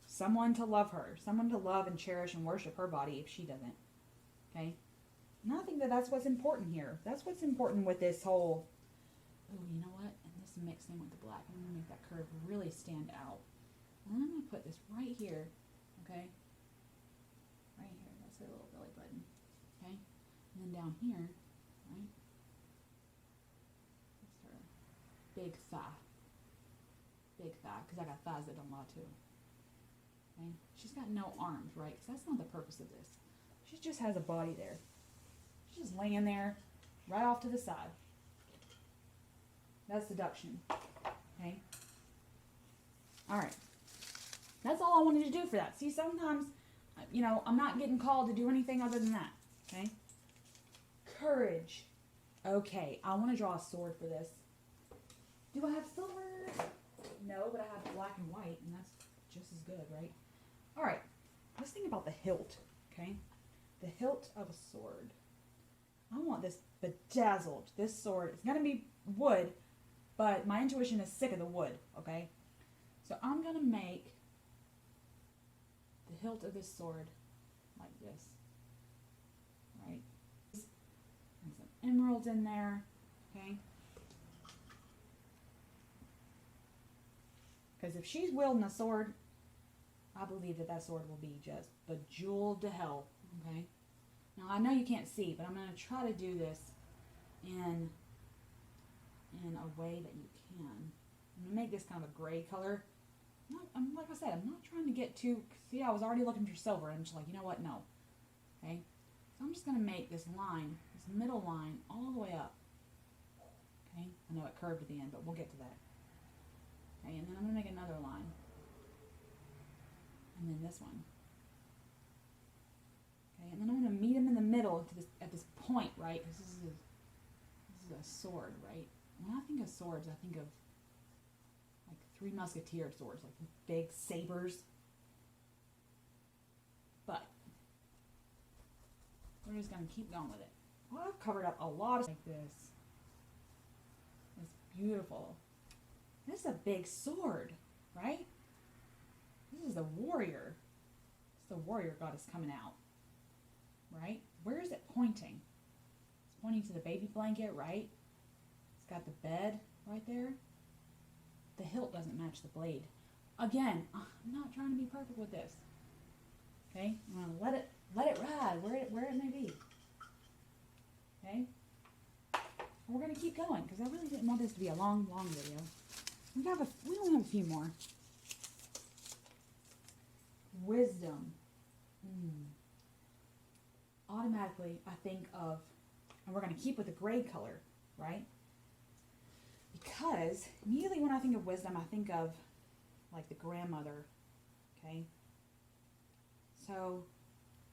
someone to love her, someone to love and cherish and worship her body if she doesn't, okay? And I think that that's what's important here. That's what's important with this whole, oh, you know what? And this mixed in with the black. I'm going to make that curve really stand out. And then I'm going to put this right here, okay? Right here. That's her little belly button, okay? And then down here, right? That's her big thigh. Big thigh, because I got thighs that don't lie too. Okay? She's got no arms, right? Because that's not the purpose of this. She just has a body there. She's just laying there, right off to the side. That's seduction, okay? All right. That's all I wanted to do for that. See, sometimes, you know, I'm not getting called to do anything other than that, okay? Courage. Okay, I want to draw a sword for this. Do I have silver? No, but I have black and white, and that's just as good, right? All right, let's think about the hilt, okay? The hilt of a sword. I want this bedazzled. This sword, it's going to be wood, but my intuition is sick of the wood, okay? So I'm going to make the hilt of this sword like this, right? And some emeralds in there, okay? Because if she's wielding a sword, I believe that that sword will be just bejeweled to hell, okay? Now, I know you can't see, but I'm going to try to do this in a way that you can. I'm going to make this kind of a gray color. Like I said, I'm not trying to get too... See, I was already looking for silver, and I'm just like, you know what? No. Okay? So I'm just going to make this line, this middle line, all the way up. Okay? I know it curved at the end, but we'll get to that. Okay, and then I'm going to make another line. And then this one. Okay, and then I'm going to meet them in the middle at this point, right? Because this is a sword, right? When I think of swords, I think of like Three Musketeer swords, like big sabers. But we're just going to keep going with it. Well, I've covered up a lot of like this. It's beautiful. This is a big sword, right? This is a warrior. It's the warrior goddess coming out, right? Where is it pointing? It's pointing to the baby blanket, right? It's got the bed right there. The hilt doesn't match the blade. Again, I'm not trying to be perfect with this. Okay? I'm going to let it ride where it may be. Okay? And we're going to keep going because I really didn't want this to be a long, long video. We only have a few more. Wisdom. Automatically, I think of, and we're going to keep with the gray color, right? Because immediately when I think of wisdom, I think of like the grandmother, okay? So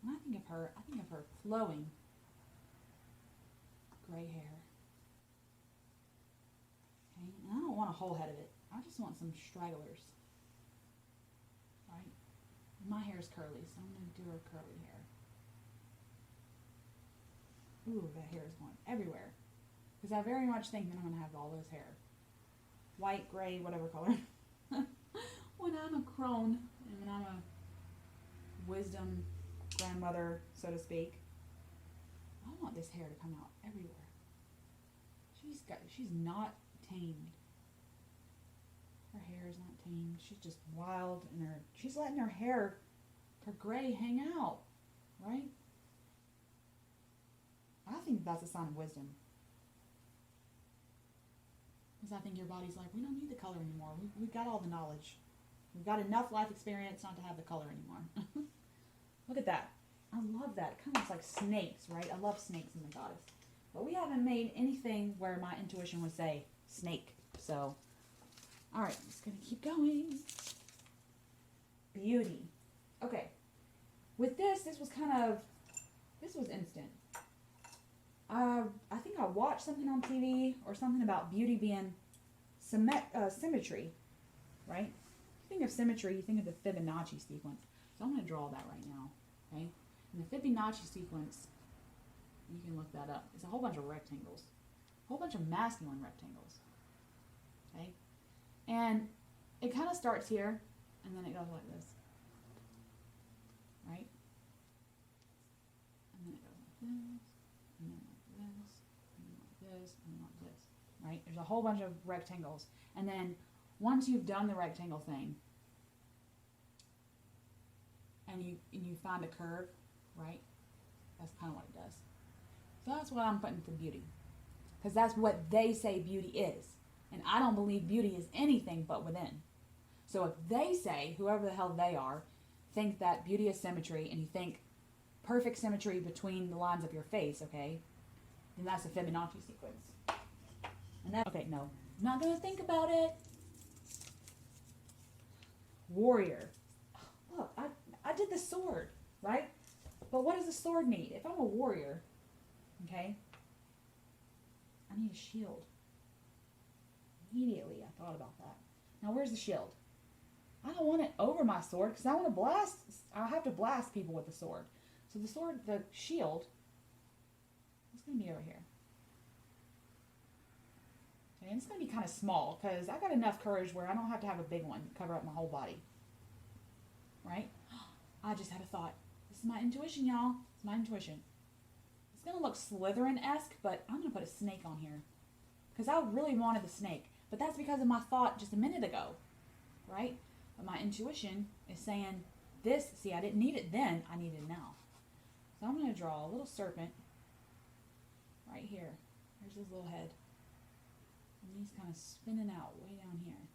when I think of her flowing gray hair. Okay, and I don't want a whole head of it. I just want some stragglers, right? My hair is curly, so I'm going to do her curly hair. Ooh, that hair is going everywhere. Because I very much think that I'm going to have all this hair. White, gray, whatever color. When I'm a crone, and when I'm a wisdom grandmother, so to speak, I want this hair to come out everywhere. She's not tamed. Her hair is not tamed. She's just wild, and she's letting her hair, her gray, hang out, right? I think that's a sign of wisdom. Because I think your body's like, we don't need the color anymore. We've got all the knowledge. We've got enough life experience not to have the color anymore. Look at that. I love that. It kind of looks like snakes, right? I love snakes in the goddess. But we haven't made anything where my intuition would say snake. So, all right, I'm just going to keep going. Beauty. Okay. With this was instant. I think I watched something on TV or something about beauty being symmetry, right? You think of symmetry, you think of the Fibonacci sequence. So I'm going to draw that right now, okay? And the Fibonacci sequence, you can look that up. It's a whole bunch of rectangles, a whole bunch of masculine rectangles, okay? And it kind of starts here, and then it goes like this, right? And then it goes like this, and then like this, and then like this, and then like this, right? There's a whole bunch of rectangles. And then once you've done the rectangle thing, and you find a curve, right? That's kind of what it does. So that's what I'm putting for beauty. Because that's what they say beauty is. And I don't believe beauty is anything but within. So if they say, whoever the hell they are, think that beauty is symmetry, and you think perfect symmetry between the lines of your face, okay, then that's a Fibonacci sequence. And that, okay, no, I'm not going to think about it. Warrior. Look, I did the sword, right? But what does the sword need? If I'm a warrior, okay, I need a shield. Immediately I thought about that. Now where's the shield? I don't want it over my sword because I have to blast people with the sword. So the shield, is going to be over here. Okay, and it's going to be kind of small because I got enough courage where I don't have to have a big one to cover up my whole body. Right? I just had a thought. This is my intuition, y'all. It's my intuition. It's going to look Slytherin-esque, but I'm going to put a snake on here. Because I really wanted the snake. But that's because of my thought just a minute ago. Right? But my intuition is saying this. See, I didn't need it then. I need it now. So I'm going to draw a little serpent right here. There's his little head. And he's kind of spinning out way down here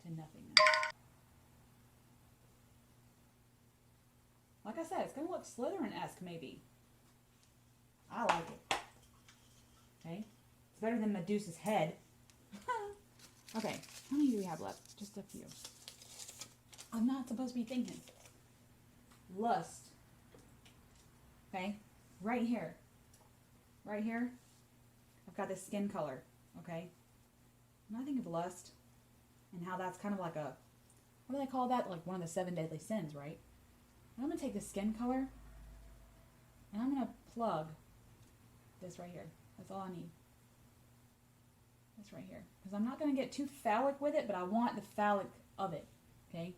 to nothingness. Like I said, it's going to look Slytherin-esque maybe. I like it. Okay? It's better than Medusa's head. Okay, how many do we have left? Just a few. I'm not supposed to be thinking. Lust. Okay? Right here. Right here. I've got this skin color. Okay? When I think of lust and how that's kind of like a, what do they call that? Like one of the 7 deadly sins, right? And I'm going to take the skin color and I'm going to plug this right here. That's all I need. This right here. Because I'm not going to get too phallic with it, but I want the phallic of it. Okay?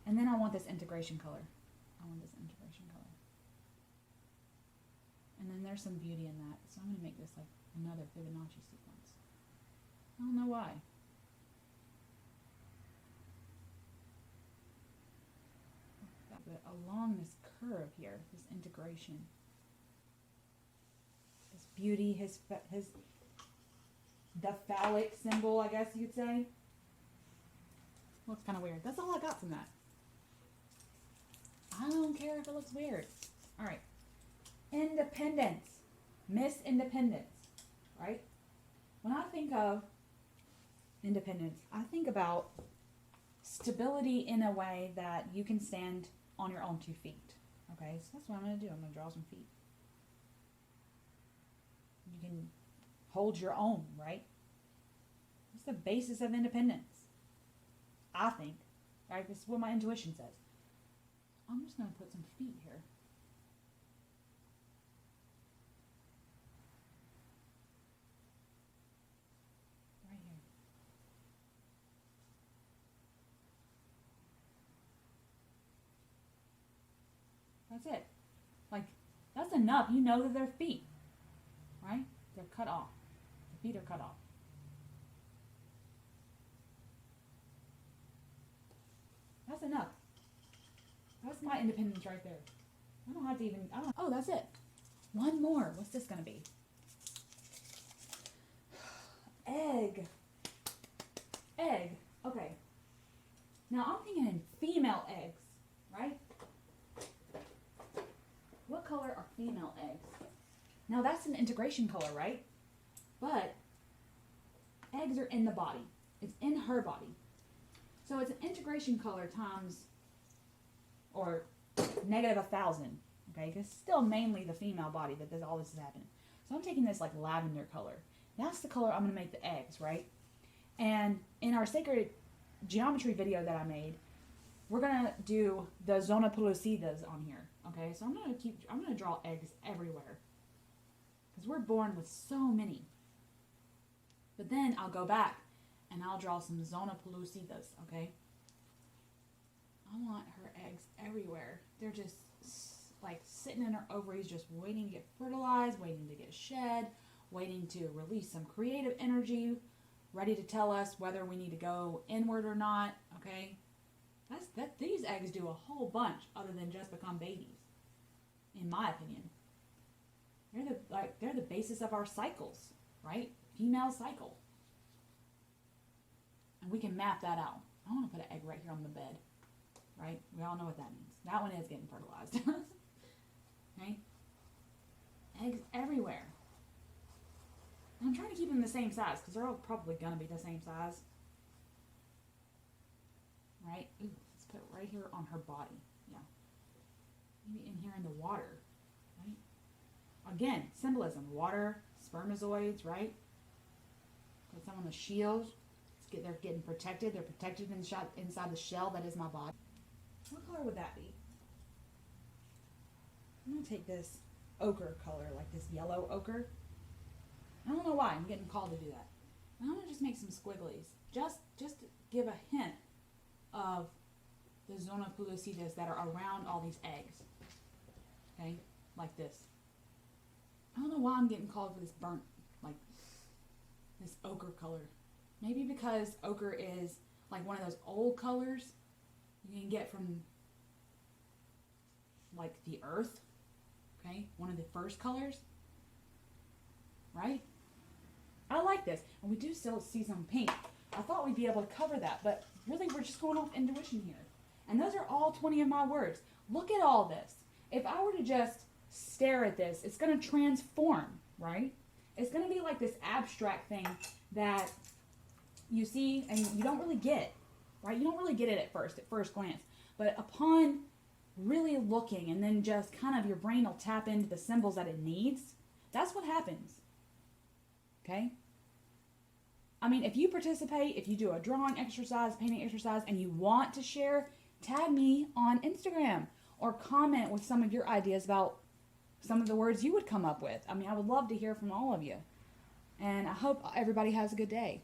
And then I want this integration color. I want this integration color. And then there's some beauty in that. So I'm going to make this like another Fibonacci sequence. I don't know why. But along this curve here, this integration, this beauty, the phallic symbol, I guess you could say. Looks kind of weird. That's all I got from that. I don't care if it looks weird. All right. Independence. Miss Independence. Right? When I think of independence, I think about stability in a way that you can stand on your own 2 feet. Okay? So that's what I'm going to do. I'm going to draw some feet. You can hold your own, right? It's the basis of independence. I think. Right? This is what my intuition says. I'm just going to put some feet here. Right here. That's it. Like, that's enough. You know that they're feet. Right? They're cut off. The feet are cut off. That's enough. That's my independence right there. Oh, that's it. One more. What's this going to be? Egg. Egg. Okay. Now I'm thinking in female eggs, right? What color are female eggs? Now that's an integration color, right? But eggs are in the body. It's in her body. So it's an integration color times, or negative 1,000, okay? Because it's still mainly the female body that all this is happening. So I'm taking this like lavender color. That's the color I'm going to make the eggs, right? And in our sacred geometry video that I made, we're going to do the zona pellucidas on here, okay? So I'm going to draw eggs everywhere. Because we're born with so many. But then I'll go back and I'll draw some zona pellucidas, okay? I want her eggs everywhere. They're just like sitting in her ovaries, just waiting to get fertilized, waiting to get shed, waiting to release some creative energy, ready to tell us whether we need to go inward or not, okay? These eggs do a whole bunch other than just become babies, in my opinion. They're the basis of our cycles, right? Female cycle. And we can map that out. I want to put an egg right here on the bed, right? We all know what that means. That one is getting fertilized. Okay? Eggs everywhere. And I'm trying to keep them the same size because they're all probably going to be the same size. Right? Ooh, let's put it right here on her body. Yeah. Maybe in here in the water. Right? Again, symbolism. Water, spermatozoids, right? Put some on the shield. They're getting protected. They're protected inside the shell that is my body. What color would that be? I'm going to take this ochre color, like this yellow ochre. I don't know why I'm getting called to do that. And I'm going to just make some squigglies. Just to give a hint of the zona pellucidas that are around all these eggs. Okay? Like this. I don't know why I'm getting called for this burnt, like this ochre color. Maybe because ochre is like one of those old colors you can get from like the earth. Okay? One of the first colors. Right? I like this. And we do still see some pink. I thought we'd be able to cover that, but really we're just going off intuition here. And those are all 20 of my words. Look at all this. If I were to just stare at this, it's going to transform, right? It's going to be like this abstract thing that you see and you don't really get, right? You don't really get it at first glance. But upon really looking and then just kind of your brain will tap into the symbols that it needs, that's what happens. Okay? I mean, if you participate, if you do a drawing exercise, painting exercise, and you want to share, tag me on Instagram or comment with some of your ideas about some of the words you would come up with. I mean, I would love to hear from all of you. And I hope everybody has a good day.